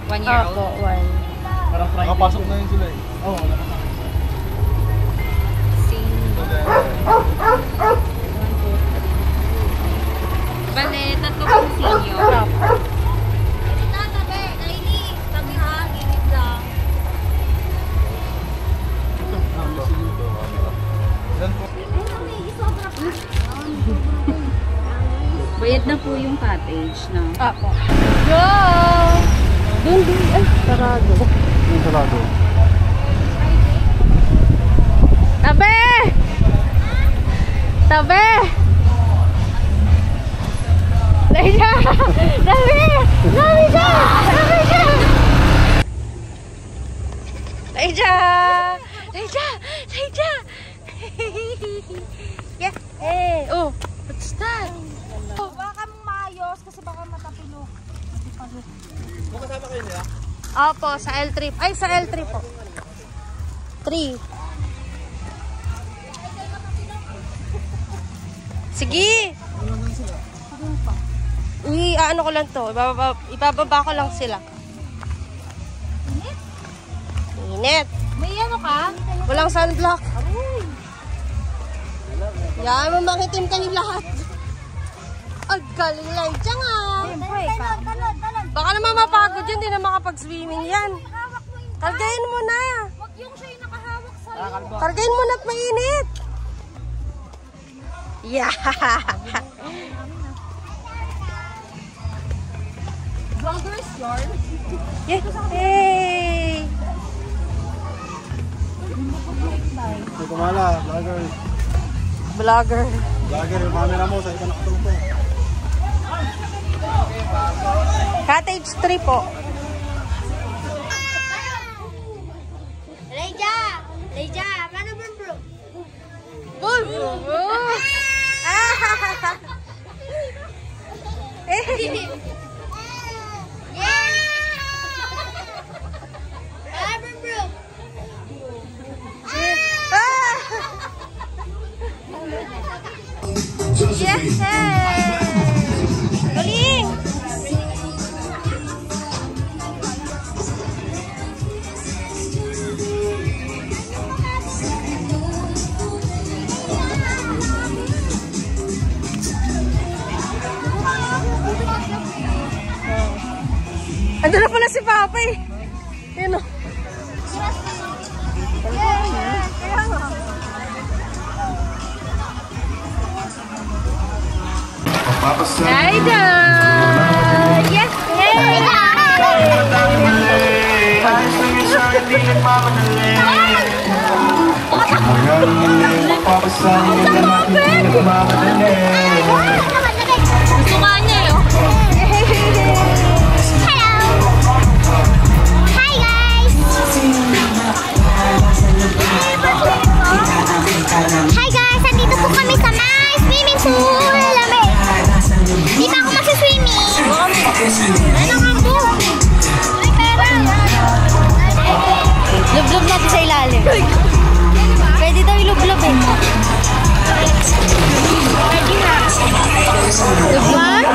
1 year old? Opo, 1. Parang Friday. Nakapasok na yun sila eh. Oo, nakapasok. Bale, tatlo pong senior. Bayad na po yung cottage, no? Opo. Go! Doon. Ay, sarado. Yung sarado. Tabi! Tabi! Dahil siya! Tabi! Tabi siya! Tabi siya! Dahil siya! Dahil siya! Dahil siya! Yeah! Hey! Oh! What's that? Baka mong maayos kasi baka matapilok. Kasama kayo nila? Opo, sa L3. Ay, sa L3 po. 3. Sige! Ano ko lang to. Ibababa ko lang sila. Init. May ano ka? Walang sunblock. Yan, mamakitim kayo lahat. Ang galing lang dyan nga. Talon. Baka naman mapagod yun, hindi na makapag-swimming yan. Kargayin mo na. Wag yung siya yung nakahawak sa'yo. Kargayin mo na at mainit. Yeah. Vloggers yarn. Yeah. Hey. May kumala, vlogger. Vlogger. Vlogger, yung camera mo, sa'yo ka nakatulog. Cottage 3 po. Leja, paano bro? Boom! Yes! Galing! Ando na pala si Papa eh. Yun o. Hi, Dad! Yes! Hey! Gusto nga niya eh. Hi guys! Andito po kami sa my swimming pool! Di ba ako magsiswimming? Ano nga po? Ay, pera! Lublob natin sa ilalim. Pwede daw ilublob eh. Pwede na. Lublob?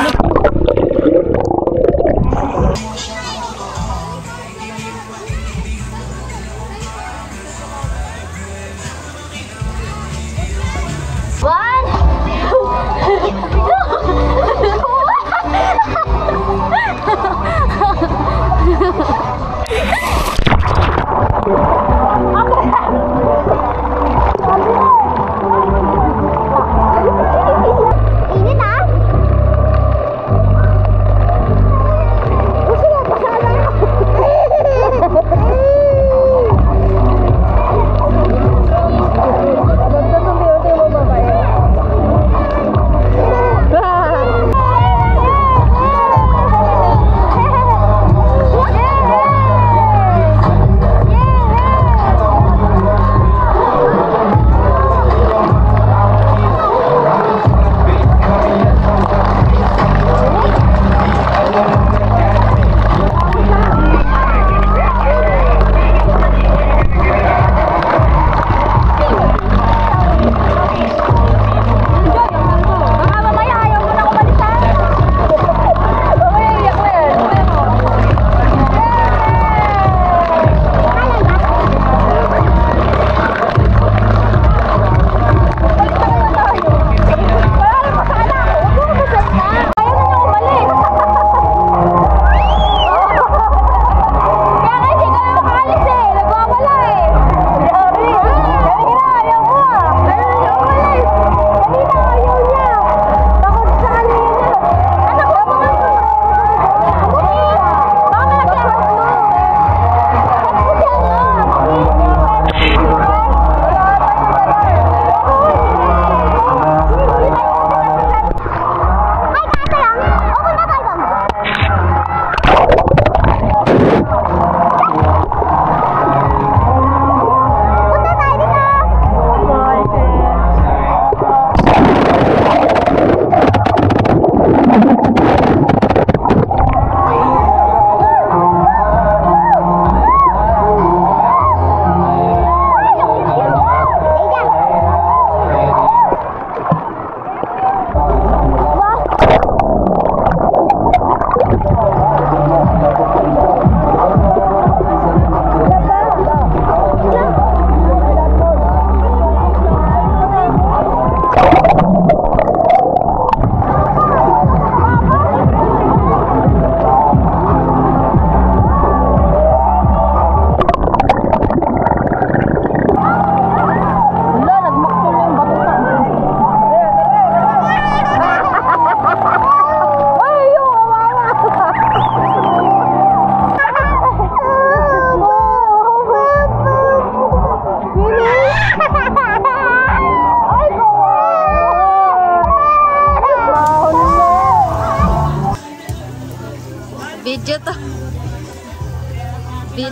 Init ah!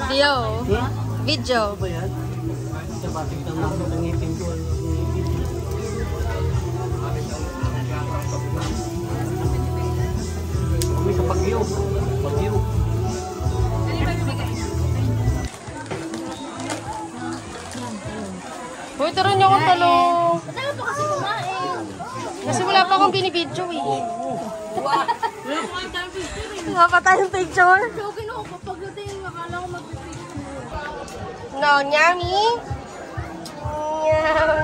Video. Video. Ba yan? Sa batik ng naso ng ngipin ko. Kami sa Bagyo. Bagyo. Uy, turo niyo akong talong. Kasi wala pa akong binibidyo eh. Wala pa tayong picture. No, yummy. Yummy.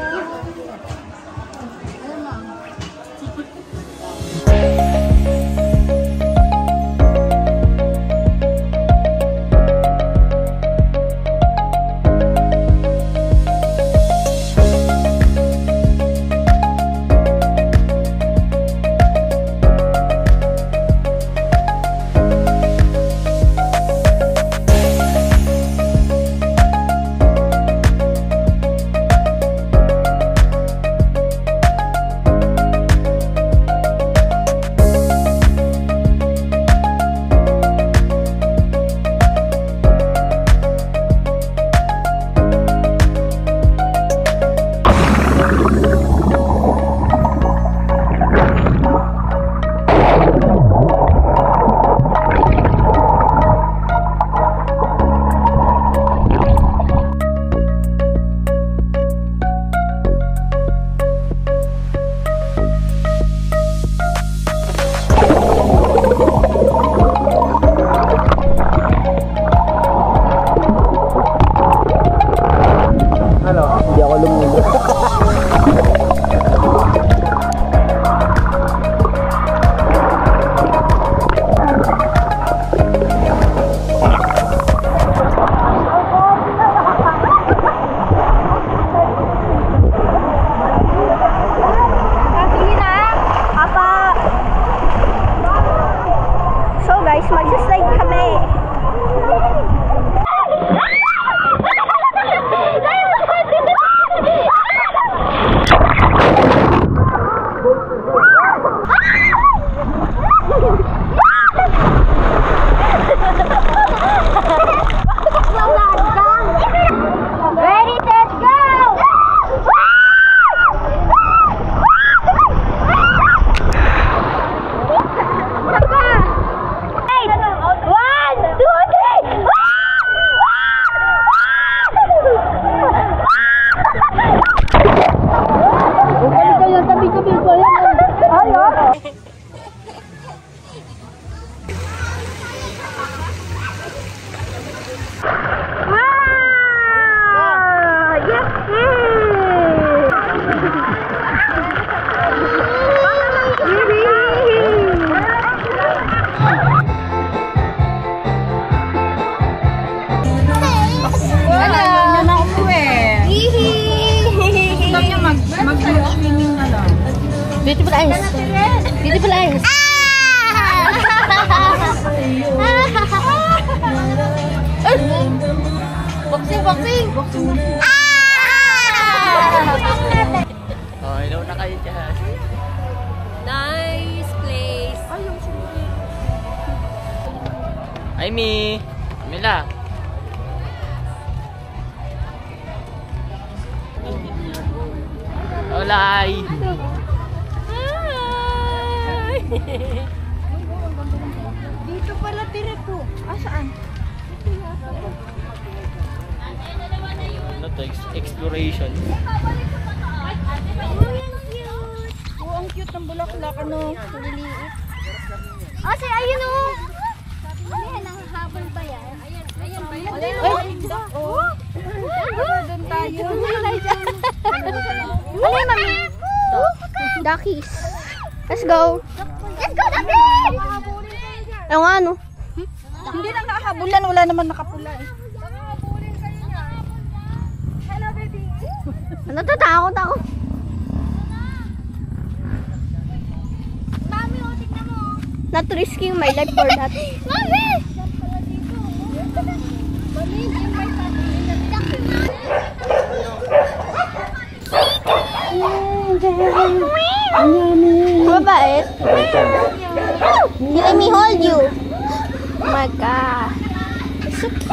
Beautiful eyes. Beautiful eyes. Boxing, boxing. Oh, ilaw na kayo dyan. Nice place. Hi, Mi. Mila. Hola. Dito pala tira po. Saan? Ano to? Exploration. Ang cute ng bulaklak, ano? Liliit. Kasi ayun o. Ayan, nanghabol ba yan? Ayan ba yan? Doon tayo. Ano yung mami? Duckies. Let's go. Let's go, Ducky! Ano nga, no? Hindi lang nakahabulan, wala naman nakapula eh. Natatakot ako. Mami, o, tignan mo. Not risking my life for that. Mami! Mami, invite Mabait. Let me hold you. Oh my God. So so cute.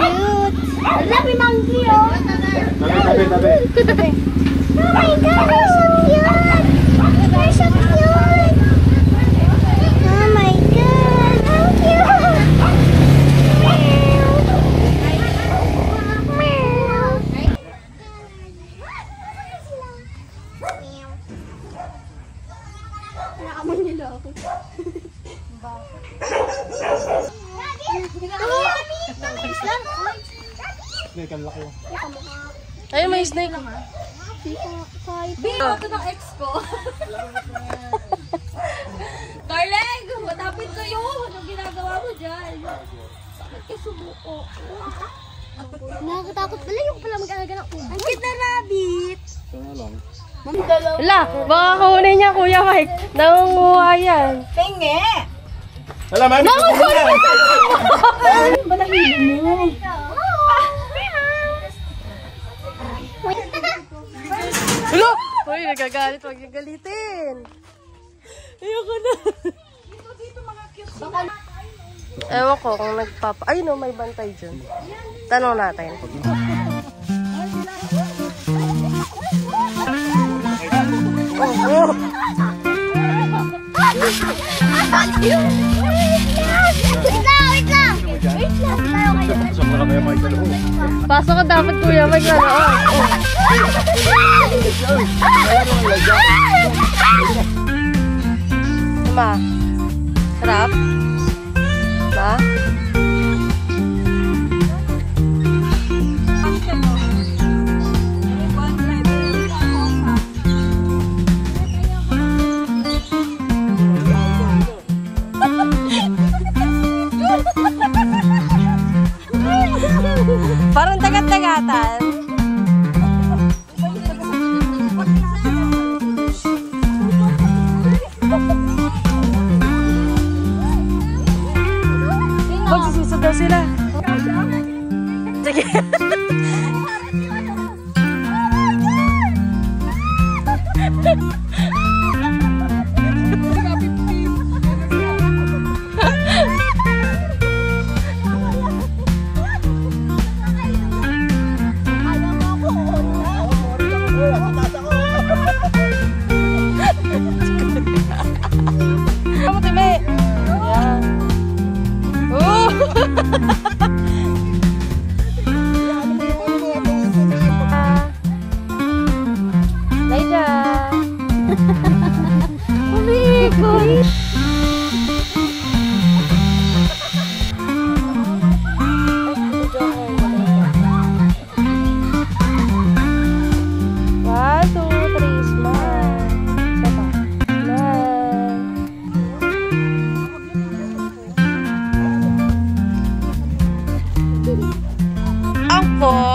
I love you, monkey, oh. Tabi. Oh my God, they're so cute. They're so cute. Oh my God, how cute. Meow. Meow. Nakaman nila ako. Snake, ang laki. Ayun, may snake. Bino, ito ng ex ko. Darling, matapit kayo. Anong ginagawa mo dyan? Sakit ka sumuko. Nakakatakot pala yung pala mag-alaga ng ubo. Ang cute na rabbit. Sana lang. Wala, baka kunin niya, Kuya Mike. Nangunguha yan. Penge! Wala, mami. Hello! Uy, nagagalit. Huwag niyo galitin. Ayoko na. Ewan ko kung nagpapa... Ay no, may bantay dyan. Tanong natin. Wait lang. Sobra kayo, Michael. Pasok ka dapat, Kuya Mike. Ma, sarap? Ma? Parang tagat-tagatan. Magsususod daw sila. Sige. Kamu teme. Yan. Laida. Umiikot. One, two, three, smile. Isa pa. Smile. Ang po.